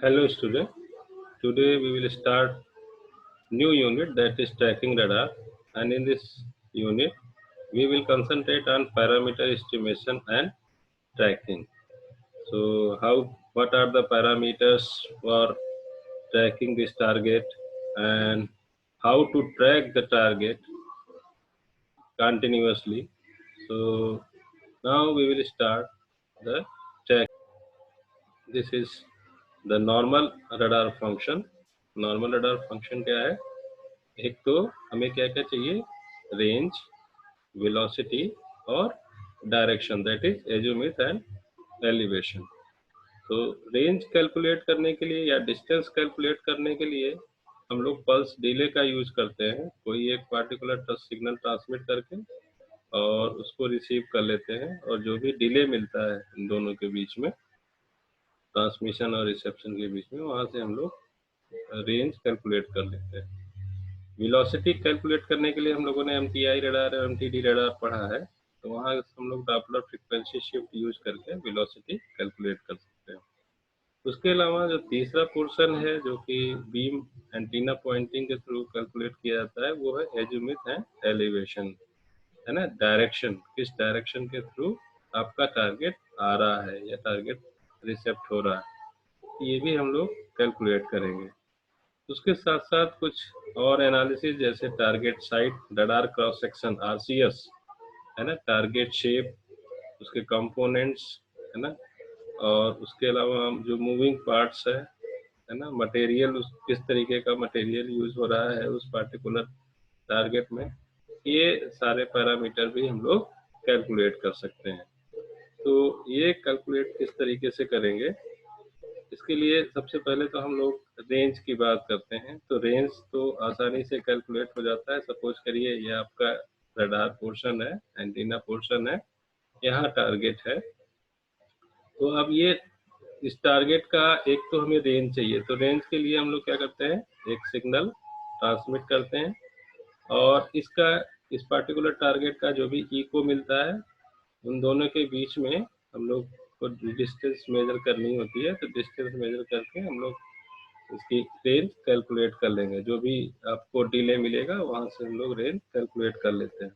Hello student, today we will start new unit that is tracking radar, and in this unit we will concentrate on parameter estimation and tracking. So what are the parameters for tracking this target and how to track the target continuously. So now we will start the track. This is the normal radar function. Normal radar function क्या है? एक तो हमें क्या क्या चाहिए, range, velocity और direction, that is azimuth and elevation. तो रेंज कैलकुलेट करने के लिए या डिस्टेंस कैलकुलेट करने के लिए हम लोग पल्स डिले का यूज करते हैं। कोई एक पार्टिकुलर सिग्नल ट्रांसमिट करके और उसको रिसीव कर लेते हैं, और जो भी डिले मिलता है इन दोनों के बीच में, ट्रांसमिशन और रिसेप्शन के बीच में, वहाँ से हम लोग रेंज कैलकुलेट कर लेते हैं। वेलोसिटी कैलकुलेट करने के लिए हम लोगों ने एमटीआई रडार और एमटीडी रडार पढ़ा है, तो वहाँ हम लोग डॉपलर फ्रीक्वेंसी शिफ्ट यूज करके वेलोसिटी कैलकुलेट कर सकते हैं। उसके अलावा जो तीसरा पोर्शन है जो कि बीम एंटीना पॉइंटिंग के थ्रू कैलकुलेट किया जाता है, वो है एजीमुथ एंड एलिवेशन, है ना। डायरेक्शन, किस डायरेक्शन के थ्रू आपका टारगेट आ रहा है या टारगेट रिसेप्ट हो रहा है, ये भी हम लोग कैलकुलेट करेंगे। उसके साथ साथ कुछ और एनालिसिस, जैसे target site, radar cross section RCS, है ना, टारगेट शेप, उसके कंपोनेंट्स, है ना, और उसके अलावा जो मूविंग पार्ट्स है ना, मटेरियल, किस तरीके का मटेरियल यूज हो रहा है उस पार्टिकुलर टारगेट में, ये सारे पैरामीटर भी हम लोग कैलकुलेट कर सकते हैं। तो ये कैलकुलेट किस तरीके से करेंगे, इसके लिए सबसे पहले तो हम लोग रेंज की बात करते हैं। तो रेंज तो आसानी से कैलकुलेट हो जाता है। सपोज करिए ये आपका रडार पोर्शन है, एंटीना पोर्शन है, यहाँ टारगेट है। तो अब ये इस टारगेट का एक तो हमें रेंज चाहिए, तो रेंज के लिए हम लोग क्या करते हैं, एक सिग्नल ट्रांसमिट करते हैं, और इसका, इस पार्टिकुलर टारगेट का जो भी इको मिलता है, उन दोनों के बीच में हम लोग को डिस्टेंस मेजर करनी होती है। तो डिस्टेंस मेजर करके हम लोग उसकी रेंज कैलकुलेट कर लेंगे। जो भी आपको डिले मिलेगा वहां से हम लोग रेंज कैलकुलेट कर लेते हैं।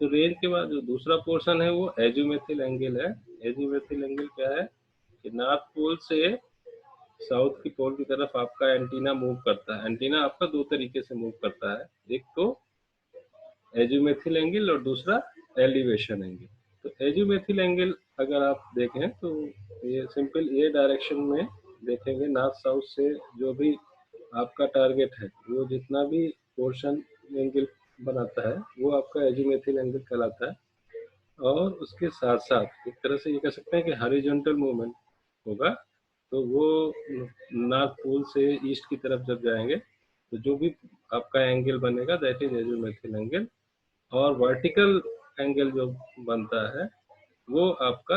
तो रेंज के बाद जो दूसरा पोर्शन है वो एजीमुथल एंगल है। एजीमुथल एंगल क्या है कि नॉर्थ पोल से साउथ की पोल की तरफ आपका एंटीना मूव करता है। एंटीना आपका दो तरीके से मूव करता है, एक तो एजीमुथल एंगल और दूसरा एलिवेशन एंगल। तो एजीमुथल एंगल अगर आप देखें तो ये सिंपल ये डायरेक्शन में देखेंगे, नॉर्थ साउथ से जो भी आपका टारगेट है, वो जितना भी पोर्शन एंगल बनाता है वो आपका एजीमुथल एंगल कहलाता है। और उसके साथ साथ एक तरह से ये कह सकते हैं कि हॉरिजॉन्टल मूवमेंट होगा, तो वो नॉर्थ पोल से ईस्ट की तरफ जब जाएंगे तो जो भी आपका एंगल बनेगा दैट इज एजीमुथल एंगल। और वर्टिकल एंगल जो बनता है वो आपका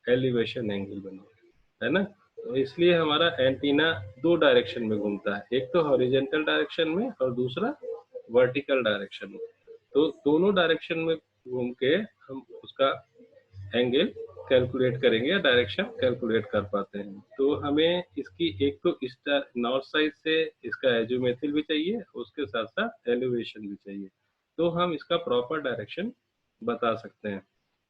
एलिवेशन एंगल बनेगा, है ना। तो इसलिए हमारा एंटीना दो डायरेक्शन में घूमता है, एक तो हॉरिजॉन्टल डायरेक्शन में और दूसरा वर्टिकल डायरेक्शन में। तो दोनों डायरेक्शन में घूम के हम उसका एंगल कैलकुलेट करेंगे या डायरेक्शन कैलकुलेट कर पाते हैं। तो हमें इसकी एक तो इस नॉर्थ साइड से इसका एजीमुथल भी चाहिए, उसके साथ साथ एलिवेशन भी चाहिए, तो हम इसका प्रॉपर डायरेक्शन बता सकते हैं।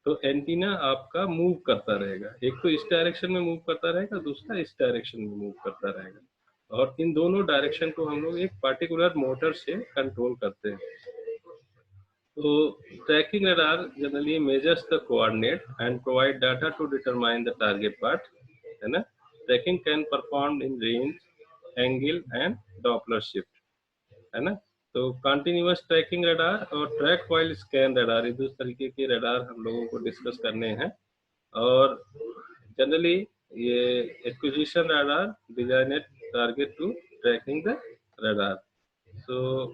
तो एंटीना आपका मूव करता रहेगा, एक तो इस डायरेक्शन में मूव करता रहेगा, दूसरा इस डायरेक्शन में मूव करता रहेगा, और इन दोनों डायरेक्शन को हम लोग एक पार्टिकुलर मोटर से कंट्रोल करते हैं। So tracking radar generally measures the coordinate and provide data to determine the target part, है ना। Tracking can performed in range, angle and Doppler shift, है ना। तो कंटिन्यूअस ट्रैकिंग रडार और ट्रैक व्हाइल स्कैन रडार, ये दो तरीके के रडार हम लोगों को डिस्कस करने हैं। और जनरली ये acquisition radar designed target to tracking the radar. So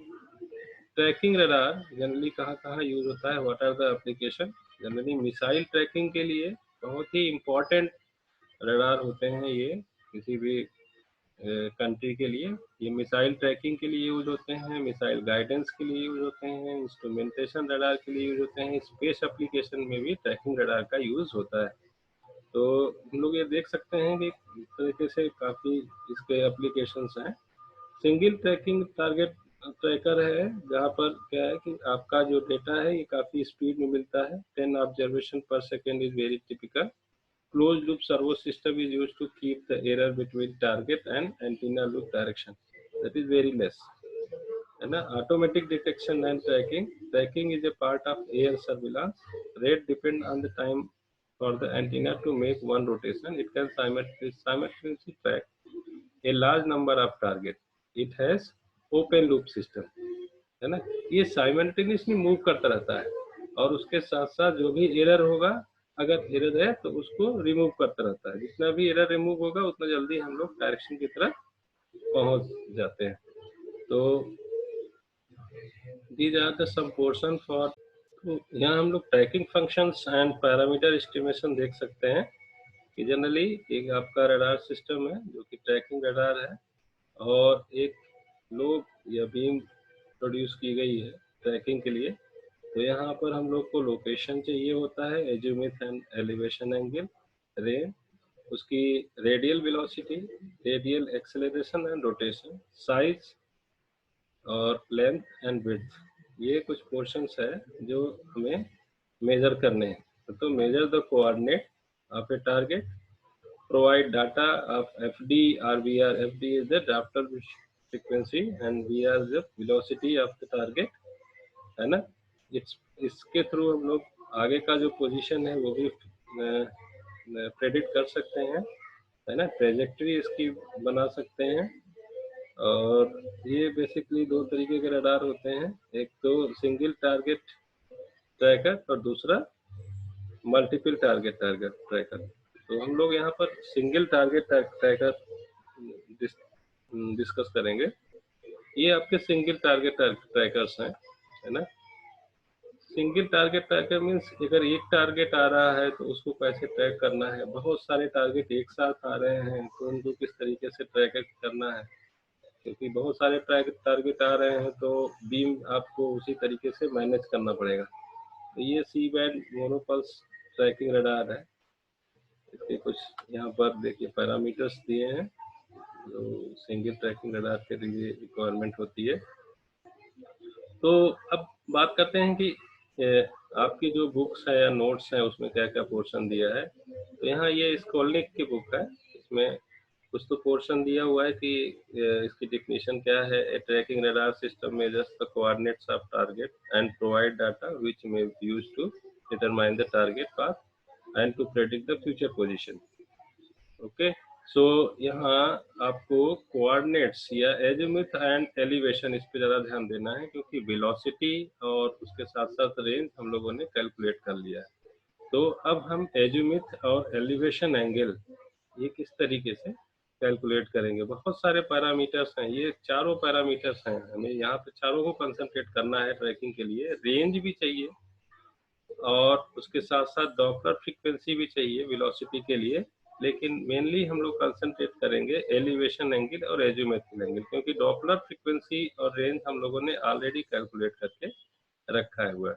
tracking radar generally कहाँ कहाँ यूज होता है, what are the application. Generally missile tracking के लिए बहुत ही इम्पोर्टेंट रडार होते हैं ये, किसी भी कंट्री के लिए। ये मिसाइल ट्रैकिंग के लिए यूज होते हैं, मिसाइल गाइडेंस के लिए यूज होते हैं, इंस्ट्रूमेंटेशन रडार के लिए यूज होते हैं, स्पेस एप्लीकेशन में भी ट्रैकिंग रडार का यूज होता है। तो हम लोग ये देख सकते हैं कि इस तरीके से काफ़ी इसके एप्लीकेशंस हैं। सिंगल ट्रैकिंग टारगेट ट्रैकर है, जहाँ पर क्या है कि आपका जो डेटा है ये काफ़ी स्पीड में मिलता है। 10 ऑब्जर्वेशन पर second is very typical. Closed loop servo system is used to keep the error between target and antenna loop direction. That is very less. है ना? Automatic detection and tracking. Tracking is a part of air surveillance. Rate depend on the time for the antenna to make one rotation. It can simultaneously track a large number of targets. It has open loop system. है ना? ये simultaneously move करता रहता है और उसके साथ साथ जो भी एरर होगा, अगर एरर है तो उसको रिमूव करता रहता है। जितना भी एरर रिमूव होगा उतना जल्दी हम लोग डायरेक्शन की तरफ पहुंच जाते हैं। तो these are the some portion for, तो यहाँ हम लोग tracking functions and parameter estimation देख सकते हैं कि जनरली एक आपका रडार सिस्टम है जो कि ट्रैकिंग रडार है और एक लोब या बीम प्रोड्यूस की गई है ट्रैकिंग के लिए। तो यहाँ पर हम लोग को लोकेशन चाहिए होता है, azimuth and elevation angle, range, उसकी radial velocity, radial acceleration and rotation, size और लेंथ एंड विड्थ। ये कुछ पोर्शंस है जो हमें मेजर करने हैं। तो measure the coordinate of A target, provide data of FD or VR. FD is the drafter frequency and VR is the velocity of the target, है ना? इसके थ्रू हम लोग आगे का जो पोजीशन है वो भी प्रेडिक्ट कर सकते हैं, है ना? ट्रेजेक्ट्री इसकी बना सकते हैं। और ये बेसिकली दो तरीके के रडार होते हैं, एक तो सिंगल टारगेट ट्रैकर और दूसरा मल्टीपल टारगेट ट्रैकर। तो हम लोग यहाँ पर सिंगल टारगेट ट्रैकर डिस्कस करेंगे। ये आपके सिंगल टारगेट ट्रैकर्स हैं, है ना? सिंगल टारगेट ट्रैकर मीन्स अगर एक टारगेट आ रहा है तो उसको कैसे ट्रैक करना है। बहुत सारे टारगेट एक साथ आ रहे हैं तो उनको किस तरीके से ट्रैक करना है, क्योंकि बहुत सारे टारगेट आ रहे हैं तो बीम आपको उसी तरीके से मैनेज करना पड़ेगा। तो ये सी बैंड मोनोपल्स ट्रैकिंग रडार है। इसके कुछ यहाँ पर देखिए पैरामीटर्स दिए हैं जो सिंगल ट्रैकिंग रडार के लिए रिक्वायरमेंट होती है। तो अब बात करते हैं कि आपकी जो बुक्स है या नोट्स है उसमें क्या क्या पोर्शन दिया है। तो यहाँ ये स्कोलनिक की बुक है, इसमें कुछ तो पोर्शन दिया हुआ है कि इसकी डेफिनेशन क्या है। A tracking radar system measures the coordinates of target and provide data which may be used to determine the target path and to predict the future position. Okay, so यहाँ आपको coordinates या azimuth and elevation इस पे ज़्यादा ध्यान देना है, क्योंकि वेलोसिटी और उसके साथ साथ रेंज हम लोगों ने कैलकुलेट कर लिया है। तो अब हम एजीमुथ और एलिवेशन एंगल ये किस तरीके से कैलकुलेट करेंगे। बहुत सारे पैरामीटर्स हैं, ये चारों पैरामीटर्स हैं, हमें यहाँ पे चारों को कंसंट्रेट करना है ट्रैकिंग के लिए। रेंज भी चाहिए और उसके साथ साथ डॉपलर फ्रीक्वेंसी भी चाहिए वेलोसिटी के लिए, लेकिन मेनली हम लोग कंसंट्रेट करेंगे एलिवेशन एंगल और एजीमुथ एंगल, क्योंकि डॉपलर फ्रीक्वेंसी और रेंज हम लोगों ने ऑलरेडी कैलकुलेट करके रखा हुआ है।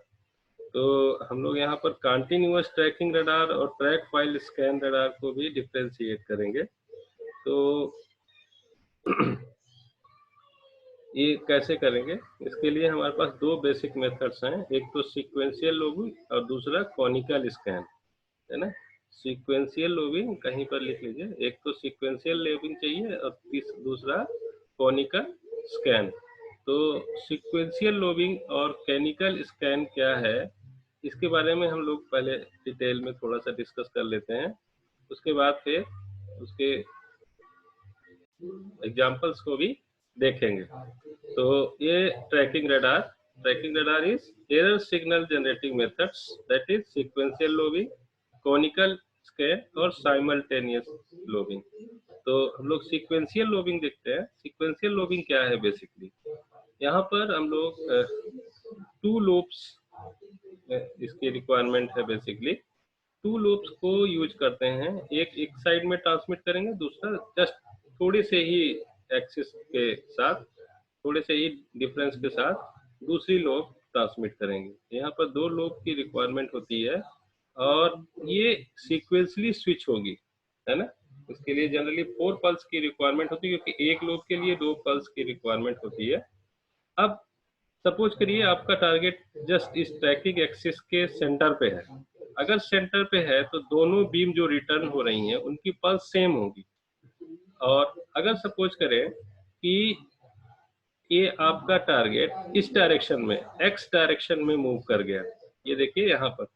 तो हम लोग यहाँ पर कंटिन्यूअस ट्रैकिंग रडार और ट्रैक फाइल स्कैन रडार को भी डिफ्रेंशिएट करेंगे। तो ये कैसे करेंगे, इसके लिए हमारे पास दो बेसिक मेथड्स हैं, एक तो सीक्वेंशियल लोबिंग और दूसरा कॉनिकल स्कैन, है ना? सीक्वेंशियल लोबिंग कहीं पर लिख लीजिए, एक तो सीक्वेंशियल लोबिंग चाहिए और दूसरा कॉनिकल स्कैन। तो सीक्वेंशियल लोबिंग और कैनिकल स्कैन क्या है, इसके बारे में हम लोग पहले डिटेल में थोड़ा सा डिस्कस कर लेते हैं, उसके बाद फिर उसके एग्जाम्पल्स को भी देखेंगे। तो ये tracking radar is error signal generating methods, that is sequential lobing, conical scan और साइमल्टेनियस लोबिंग। तो हम लोग सीक्वेंशियल लोबिंग देखते हैं। सीक्वेंशियल लोबिंग क्या है बेसिकली, यहाँ पर हम लोग 2 लूप्स इसकी रिक्वायरमेंट है। बेसिकली 2 लूप्स को यूज करते हैं, एक साइड में ट्रांसमिट करेंगे, दूसरा जस्ट थोड़े से ही एक्सिस के साथ, थोड़े से ही डिफरेंस के साथ दूसरी लूप ट्रांसमिट करेंगे। यहाँ पर 2 लूप की रिक्वायरमेंट होती है और ये सीक्वेंसली स्विच होगी, है ना। उसके लिए जनरली 4 पल्स की रिक्वायरमेंट होती है, क्योंकि एक लूप के लिए 2 पल्स की रिक्वायरमेंट होती है। अब सपोज करिए आपका टारगेट जस्ट इस ट्रैकिंग एक्सिस के सेंटर पे है। अगर सेंटर पे है तो दोनों बीम जो रिटर्न हो रही हैं उनकी पल्स सेम होगी। और अगर सपोज करें कि ये आपका टारगेट इस डायरेक्शन में, एक्स डायरेक्शन में मूव कर गया, ये देखिए यहाँ पर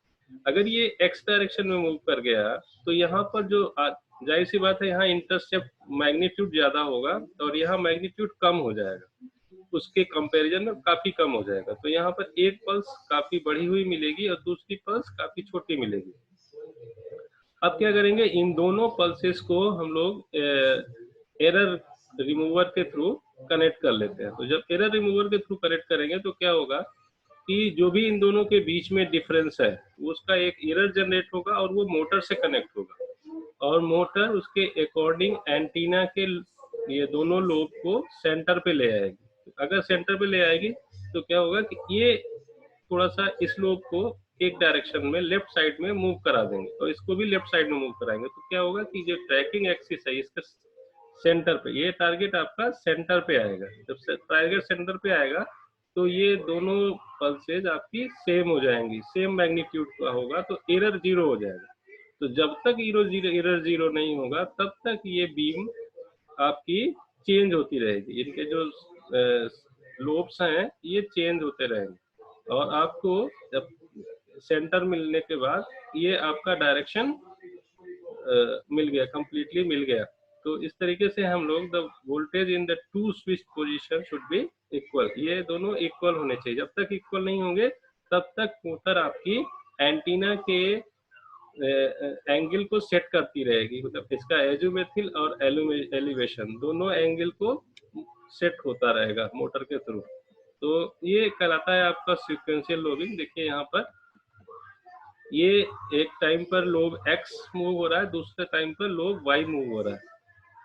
अगर ये एक्स डायरेक्शन में मूव कर गया तो यहाँ पर जो जाहिर सी बात है यहाँ इंटरसेप्ट मैग्नीट्यूड ज्यादा होगा और यहाँ मैग्नीट्यूड कम हो जाएगा, उसके कंपैरिजन में काफी कम हो जाएगा। तो यहाँ पर एक पल्स काफी बढ़ी हुई मिलेगी और दूसरी पल्स काफी छोटी मिलेगी। अब क्या करेंगे, इन दोनों पल्सेस को हम लोग एरर रिमूवर के थ्रू कनेक्ट कर लेते हैं। तो जब एरर रिमूवर के थ्रू कनेक्ट करेंगे तो क्या होगा कि जो भी इन दोनों के बीच में डिफरेंस है उसका एक एरर जनरेट होगा और वो मोटर से कनेक्ट होगा और मोटर उसके अकॉर्डिंग एंटीना के ये दोनों लोब को सेंटर पे ले आएगी। अगर सेंटर पे ले आएगी तो क्या होगा कि ये थोड़ा सा इस लोब को एक डायरेक्शन में लेफ्ट साइड में मूव करा देंगे और इसको भी लेफ्ट साइड में मूव कराएंगे। तो क्या होगा कि जो ट्रैकिंग एक्सिस है इसका सेंटर पे, ये टारगेट आपका सेंटर पे आएगा। जब टारगेट सेंटर पे आएगा तो ये दोनों पल्सेज आपकी सेम हो जाएंगी, सेम मैग्नीट्यूड का होगा, तो एरर जीरो हो जाएगा। तो जब तक एरर जीरो नहीं होगा तब तक ये बीम आपकी चेंज होती रहेगी, इनके जो लोब्स हैं ये चेंज होते रहेंगे और आपको जब सेंटर मिलने के बाद ये आपका डायरेक्शन मिल गया, कंप्लीटली मिल गया। तो इस तरीके से हम लोग the voltage in the two switch position should be equal, ये दोनों इक्वल होने चाहिए। जब तक इक्वल नहीं होंगे तब तक मोटर आपकी एंटीना के एंगल को सेट करती रहेगी, मतलब इसका एजुमेथिल और एलिवेशन दोनों एंगल को सेट होता रहेगा मोटर के थ्रू। तो ये कहलाता है आपका सीक्वेंशियल लोबिंग। देखिए यहाँ पर ये एक टाइम पर लोब x मूव हो रहा है, दूसरे टाइम पर लोब y मूव हो रहा है।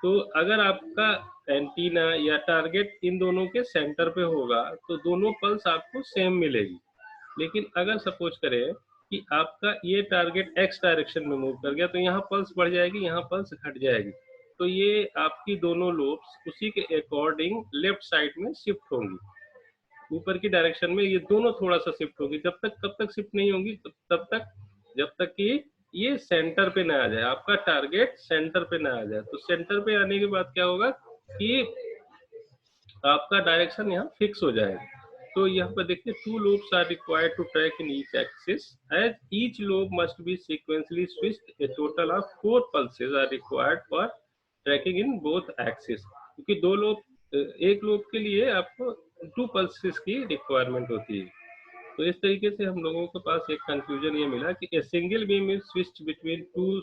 तो अगर आपका एंटीना या टारगेट इन दोनों के सेंटर पे होगा तो दोनों पल्स आपको सेम मिलेगी। लेकिन अगर सपोज करें कि आपका ये टारगेट x डायरेक्शन में मूव कर गया तो यहाँ पल्स बढ़ जाएगी, यहाँ पल्स घट जाएगी। तो ये आपकी दोनों लोब्स उसी के अकॉर्डिंग लेफ्ट साइड में शिफ्ट होंगी, ऊपर की डायरेक्शन में ये दोनों थोड़ा सा शिफ्ट होगी। जब तक कब तक शिफ्ट नहीं होंगी, तब तक जब तक कि ये सेंटर पे ना आ जाए, आपका टारगेट सेंटर पे ना आ जाए। तो सेंटर पे आने के बाद क्या होगा कि आपका डायरेक्शन यहाँ फिक्स हो जाएगा। तो यहाँ पर देखिए two loops are required to track in each axis as each loop must be sequentially switched. A total of 4 pulses are required for tracking in both axis. क्योंकि दो लूप, एक लूप के लिए आपको 2 पल्सेस की रिक्वायरमेंट होती है। तो इस तरीके से हम लोगों के पास एक कंक्लूजन ये मिला कि a single beam is switched between two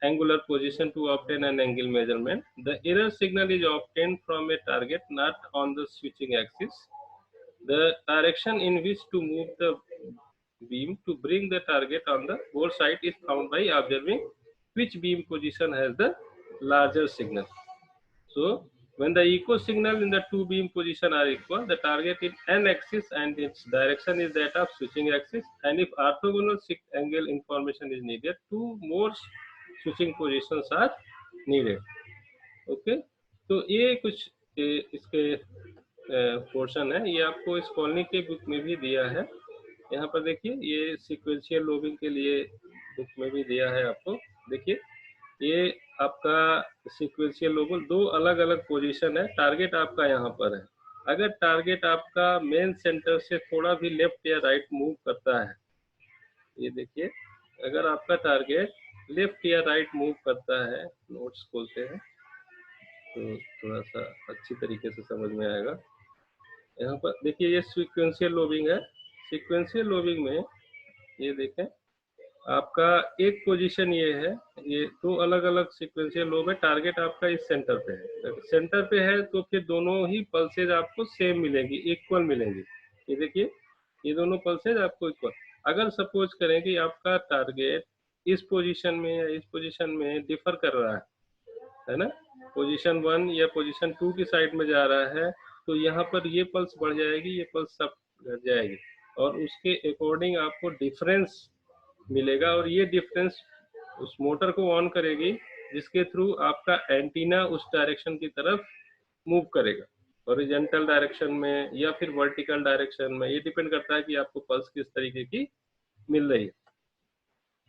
angular position to obtain an angle measurement. The error signal is obtained from a target not on the switching axis. The direction in which to move the beam to bring the target on the bore side is found by observing which beam position has the larger signal. So when the echo signal in the two beam position are equal, the target in n axis and its direction is that of switching axis. And if orthogonal angle information is needed, two more switching positions are needed. Okay, तो ये कुछ इसके portion है, ये आपको इस colony के book में भी दिया है। यहाँ पर देखिए ये सीक्वेंशियल लोबिंग के लिए बुक में भी दिया है आपको। देखिए ये आपका सीक्वेंशियल लोबिंग दो अलग अलग पोजीशन है। टारगेट आपका यहाँ पर है, अगर टारगेट आपका मेन सेंटर से थोड़ा भी लेफ्ट या राइट मूव करता है, ये देखिए अगर आपका टारगेट लेफ्ट या राइट मूव करता है, नोट्स खोलते हैं तो थोड़ा सा अच्छी तरीके से समझ में आएगा। यहाँ पर देखिए ये सीक्वेंशियल लोबिंग है। सीक्वेंशियल लोबिंग में ये देखें आपका एक पोजीशन ये है, ये दो अलग अलग सीक्वेंशियल लोब है। टारगेट आपका इस सेंटर पे है, सेंटर पे है तो फिर दोनों ही पल्सेज आपको सेम मिलेंगी, इक्वल मिलेंगी। ये देखिए ये दोनों पल्सेज आपको इक्वल। अगर सपोज करें कि आपका टारगेट इस पोजीशन में या इस पोजीशन में डिफर कर रहा है ना, पोजीशन 1 या पोजीशन 2 की साइड में जा रहा है, तो यहाँ पर ये पल्स बढ़ जाएगी, ये पल्स सब घट जाएगी और उसके अकॉर्डिंग आपको डिफरेंस मिलेगा और ये डिफरेंस उस मोटर को ऑन करेगी जिसके थ्रू आपका एंटीना उस डायरेक्शन की तरफ मूव करेगा, हॉरिजॉन्टल डायरेक्शन में या फिर वर्टिकल डायरेक्शन में, ये डिपेंड करता है कि आपको पल्स किस तरीके की मिल रही है।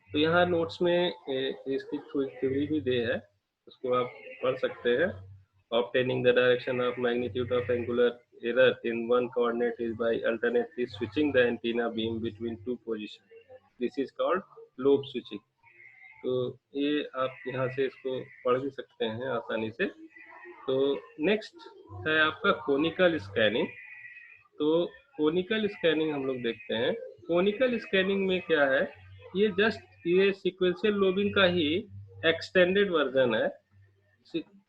तो यहाँ नोट्स में इसकी थ्योरी भी दे है, उसको आप पढ़ सकते हैं। Obtaining the direction of magnitude of angular error in one coordinate is by alternately switching the antenna beam between two positions. This is called lobe switching. तो ये आप यहाँ से इसको पढ़ भी सकते हैं आसानी से। तो नेक्स्ट है आपका कोनिकल स्कैनिंग। तो कोनिकल स्कैनिंग हम लोग देखते हैं। कोनिकल स्कैनिंग में क्या है, ये सीक्वेंशियल लोबिंग का ही एक्सटेंडेड वर्जन है।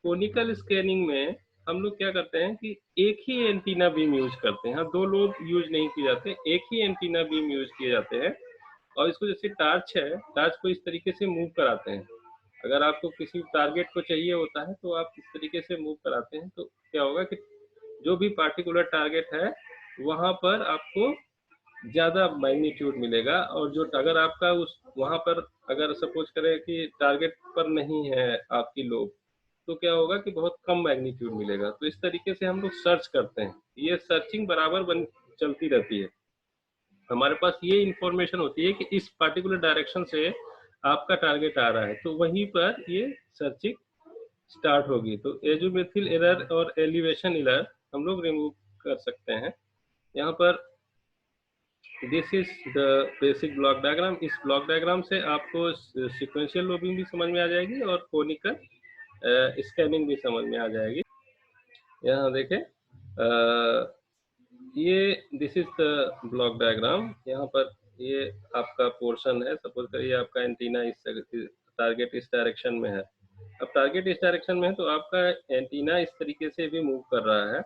कोनिकल स्कैनिंग में हम लोग क्या करते हैं कि एक ही एंटीना बीम यूज करते हैं, दो लोब यूज नहीं किए जाते, एक ही एंटीना बीम यूज किए जाते हैं। और इसको जैसे टार्च है, टार्च को इस तरीके से मूव कराते हैं। अगर आपको किसी टारगेट को चाहिए होता है तो आप इस तरीके से मूव कराते हैं, तो क्या होगा कि जो भी पार्टिकुलर टारगेट है वहां पर आपको ज्यादा मैग्नीट्यूड मिलेगा। और जो अगर आपका उस वहां पर अगर सपोज करें कि टारगेट पर नहीं है आपकी लोब, तो क्या होगा कि बहुत कम मैग्नीट्यूड मिलेगा। तो इस तरीके से हम लोग सर्च करते हैं, ये सर्चिंग बराबर चलती रहती है। हमारे पास ये इंफॉर्मेशन होती है कि इस पार्टिकुलर डायरेक्शन से आपका टारगेट आ रहा है, तो वहीं पर ये सर्चिंग स्टार्ट होगी। तो एजुमेथिल एरर और एलिवेशन एरर हम लोग रिमूव कर सकते हैं। यहाँ पर this is the basic block diagram. इस ब्लॉक डायग्राम से आपको सिक्वेंशियल लोबिंग भी समझ में आ जाएगी और कोनिकल स्कैनिंग भी समझ में आ जाएगी। यहाँ देखें, ये this is the block diagram. यहाँ पर ये आपका पोर्शन है, सपोज करिए आपका एंटीना इस टारगेट इस डायरेक्शन में है। अब टारगेट इस डायरेक्शन में है तो आपका एंटीना इस तरीके से भी मूव कर रहा है।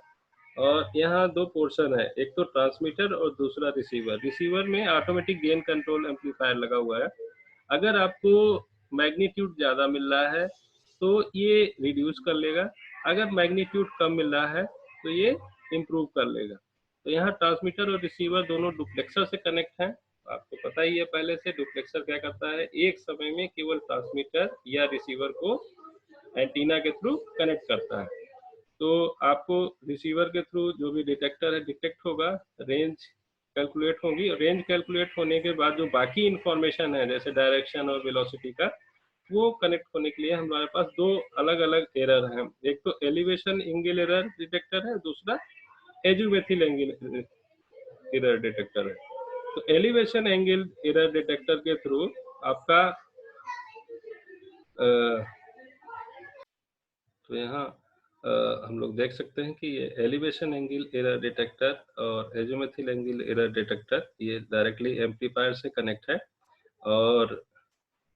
और यहाँ दो पोर्शन है, एक तो ट्रांसमीटर और दूसरा रिसीवर। रिसीवर में ऑटोमेटिक गेन कंट्रोल एम्पलीफायर लगा हुआ है। अगर आपको मैग्नीट्यूड ज़्यादा मिल रहा है तो ये रिड्यूस कर लेगा, अगर मैग्नीट्यूड कम मिल रहा है तो ये इम्प्रूव कर लेगा। तो यहाँ ट्रांसमीटर और रिसीवर दोनों डुप्लेक्सर से कनेक्ट हैं। आपको पता ही है पहले से, डुप्लेक्सर क्या करता है, एक समय में केवल ट्रांसमीटर या रिसीवर को एंटीना के थ्रू कनेक्ट करता है। तो आपको रिसीवर के थ्रू जो भी डिटेक्टर है डिटेक्ट होगा, रेंज कैलकुलेट होगी, और रेंज कैलकुलेट होने के बाद जो बाकी इंफॉर्मेशन है जैसे डायरेक्शन और वेलोसिटी का, वो कनेक्ट होने के लिए हमारे पास दो अलग अलग एरर हैं। एक तो एलिवेशन एंगल एरर डिटेक्टर है, दूसरा एजुमेथिल एंगल एरर डिटेक्टर है। तो एलिवेशन एंगल एरर डिटेक्टर के थ्रू आपका तो यहाँ हम लोग देख सकते हैं कि ये एलिवेशन एंगल एरर डिटेक्टर और एजुमेथिल एंगल एरर डिटेक्टर ये डायरेक्टली एम्पलीफायर से कनेक्ट है। और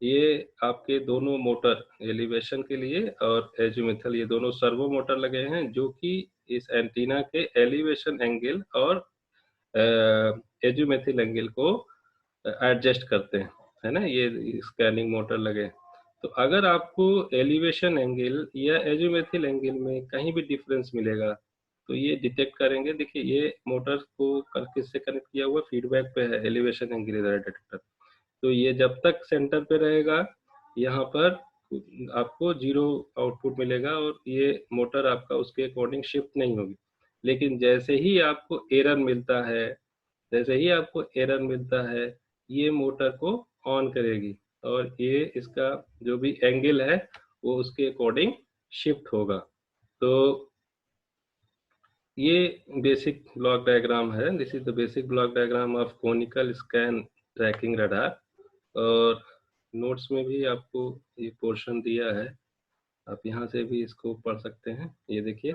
ये आपके दोनों मोटर, एलिवेशन के लिए और एजुमेथिल, ये दोनों सर्वो मोटर लगे हैं जो कि इस एंटीना के एलिवेशन एंगल और एजुमेथिल एंगल को एडजस्ट करते हैं, है ना। ये स्कैनिंग मोटर लगे। तो अगर आपको एलिवेशन एंगल या एजुमेथिल एंगल में कहीं भी डिफरेंस मिलेगा तो ये डिटेक्ट करेंगे। देखिए ये मोटर को किससे कनेक्ट किया हुआ, फीडबैक पे है एलिवेशन एंगल एरर डिटेक्टर। तो ये जब तक सेंटर पे रहेगा यहाँ पर आपको जीरो आउटपुट मिलेगा और ये मोटर आपका उसके अकॉर्डिंग शिफ्ट नहीं होगी। लेकिन जैसे ही आपको एरर मिलता है, जैसे ही आपको एरर मिलता है, ये मोटर को ऑन करेगी और ये इसका जो भी एंगल है वो उसके अकॉर्डिंग शिफ्ट होगा। तो ये बेसिक ब्लॉक डायग्राम है। This is the basic block diagram of conical scan tracking radar. और नोट्स में भी आपको ये पोर्शन दिया है, आप यहाँ से भी इसको पढ़ सकते हैं। ये देखिए,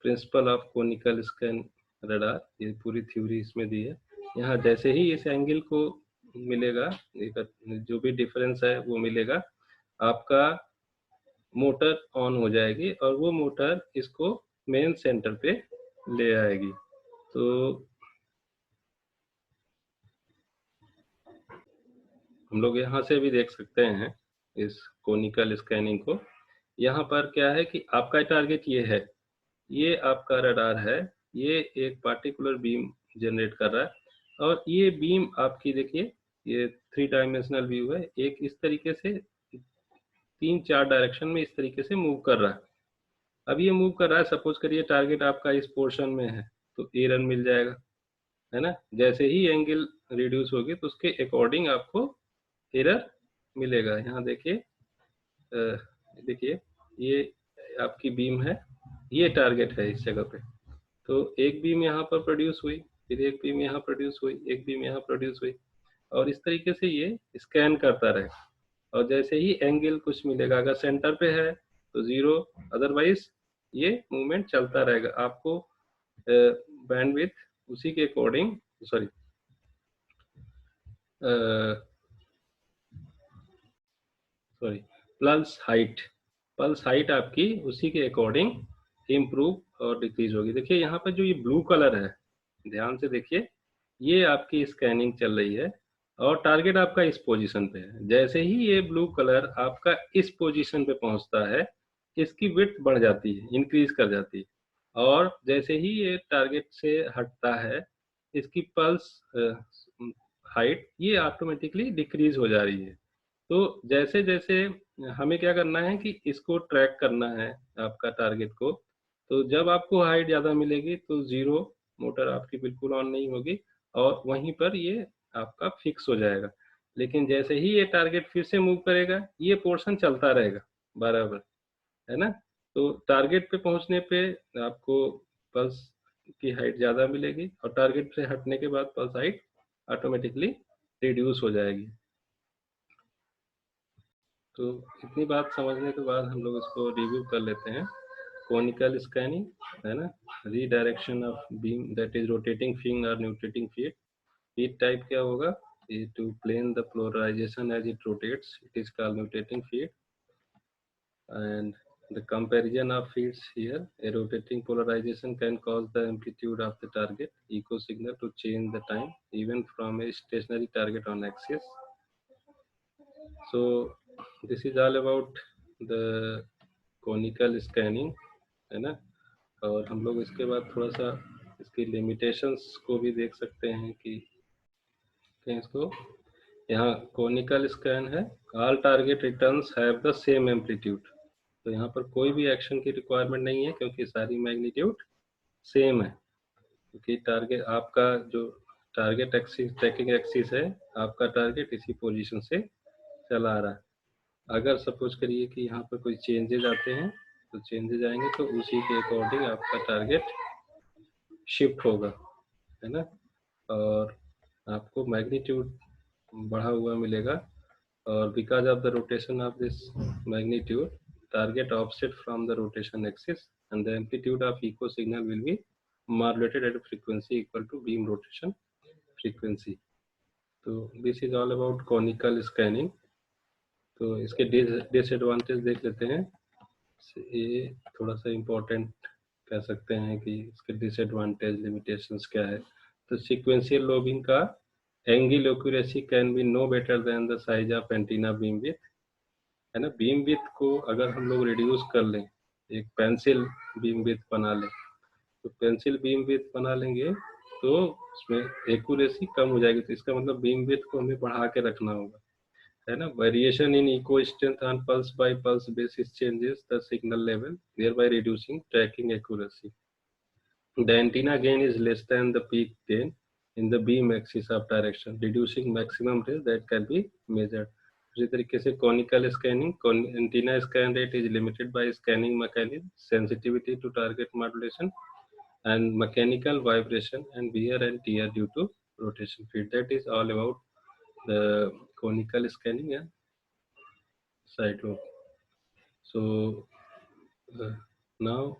principle of conical scan radar, ये पूरी थ्योरी इसमें दी है। यहाँ जैसे ही इस एंगल को मिलेगा, जो भी डिफरेंस है वो मिलेगा, आपका मोटर ऑन हो जाएगी और वो मोटर इसको मेन सेंटर पे ले आएगी। तो हम लोग यहाँ से भी देख सकते हैं इस कोनिकल स्कैनिंग को। यहाँ पर क्या है कि आपका टारगेट ये है, ये आपका रडार है, ये एक पार्टिकुलर बीम जनरेट कर रहा है और ये बीम आपकी देखिए ये 3 डायमेंशनल व्यू है, एक इस तरीके से 3-4 डायरेक्शन में इस तरीके से मूव कर रहा है। अब ये मूव कर रहा है, सपोज करिए टारगेट आपका इस पोर्शन में है तो ए रन मिल जाएगा, है ना। जैसे ही एंगल रिड्यूस होगी तो उसके अकॉर्डिंग आपको एरर मिलेगा। यहाँ देखिए, देखिए ये आपकी बीम है, ये टारगेट है इस जगह पे, तो एक बीम यहाँ पर प्रोड्यूस हुई, फिर एक बीम यहाँ प्रोड्यूस हुई, एक बीम यहाँ प्रोड्यूस हुई, और इस तरीके से ये स्कैन करता रहेगा। और जैसे ही एंगल कुछ मिलेगा, अगर सेंटर पे है तो 0, अदरवाइज ये मूवमेंट चलता रहेगा। आपको बैंडविड्थ उसी के अकॉर्डिंग, सॉरी पल्स हाइट आपकी उसी के अकॉर्डिंग इम्प्रूव और डिक्रीज होगी। देखिए यहाँ पर जो ये ब्लू कलर है, ध्यान से देखिए, ये आपकी स्कैनिंग चल रही है और टारगेट आपका इस पोजीशन पे है। जैसे ही ये ब्लू कलर आपका इस पोजीशन पे पहुंचता है, इसकी विड्थ बढ़ जाती है, इंक्रीज कर जाती है, और जैसे ही ये टारगेट से हटता है, इसकी पल्स हाइट ये ऑटोमेटिकली डिक्रीज हो जा रही है। तो जैसे जैसे हमें क्या करना है कि इसको ट्रैक करना है आपका टारगेट को। तो जब आपको हाइट ज़्यादा मिलेगी तो 0, मोटर आपकी बिल्कुल ऑन नहीं होगी और वहीं पर ये आपका फिक्स हो जाएगा। लेकिन जैसे ही ये टारगेट फिर से मूव करेगा, ये पोर्शन चलता रहेगा बराबर, है ना। तो टारगेट पे पहुंचने पे आपको पल्स की हाइट ज़्यादा मिलेगी और टारगेट से हटने के बाद पल्स हाइट ऑटोमेटिकली रिड्यूस हो जाएगी। तो इतनी बात समझने के बाद हम लोग इसको रिव्यू कर लेते हैं। कोनिकल स्कैनिंग, है ना, redirection of beam that is rotating फिंग और न्यूट्रेटिंग फीड। फीड टाइप क्या होगा, to plane the polarization as it rotates, it is called nutating feed. And the comparison of feeds here, a rotating polarization can cause the amplitude of the target echo signal to change the time even from a stationary target on axis. So this is all about the conical scanning, है ना। और हम लोग इसके बाद थोड़ा सा इसकी लिमिटेशंस को भी देख सकते हैं कि इसको, यहाँ कोनिकल स्कैन है, all target returns have the same amplitude. तो यहाँ पर कोई भी एक्शन की रिक्वायरमेंट नहीं है क्योंकि सारी मैग्नीट्यूड सेम है, क्योंकि टारगेट आपका जो टारगेट एक्सिस, ट्रैकिंग एक्सिस है, आपका टारगेट इसी पोजीशन से चला आ रहा है। अगर सपोज करिए कि यहाँ पर कोई चेंजेज आते हैं तो चेंजेज आएंगे तो उसी के अकॉर्डिंग आपका टारगेट शिफ्ट होगा, है ना। और आपको मैग्नीट्यूड बढ़ा हुआ मिलेगा, और because of the rotation of this magnitude, target offset from the rotation axis and the amplitude of echo signal will be modulated at a frequency equal to beam rotation frequency. तो this is all about conical scanning. तो इसके disadvantage देख लेते हैं। ये थोड़ा सा important कह सकते हैं कि इसके डिसएडवांटेज, लिमिटेशंस क्या है। तो सीक्वेंशियल लोबिंग का angle accuracy can be no better than the size of antenna beam width, है ना। बीम विड्थ को अगर हम लोग रिड्यूस कर लें, एक पेंसिल बीम विड्थ बना लें, तो पेंसिल बीम विड्थ बना लेंगे तो उसमें एक्यूरेसी कम हो जाएगी। तो इसका मतलब बीम विड्थ को हमें बढ़ा के रखना होगा, है ना। Variation in echo strength on pulse by pulse basis changes the signal level, thereby reducing tracking accuracy. The antenna gain is less than the peak gain in the beam axis of direction, reducing maximum range that can be measured. इसी तरीके से conical scanning, antenna scan rate is limited by scanning mechanism, sensitivity to target modulation and mechanical vibration and wear and tear due to rotation field. That is all about the conical scanning and side lobe. So now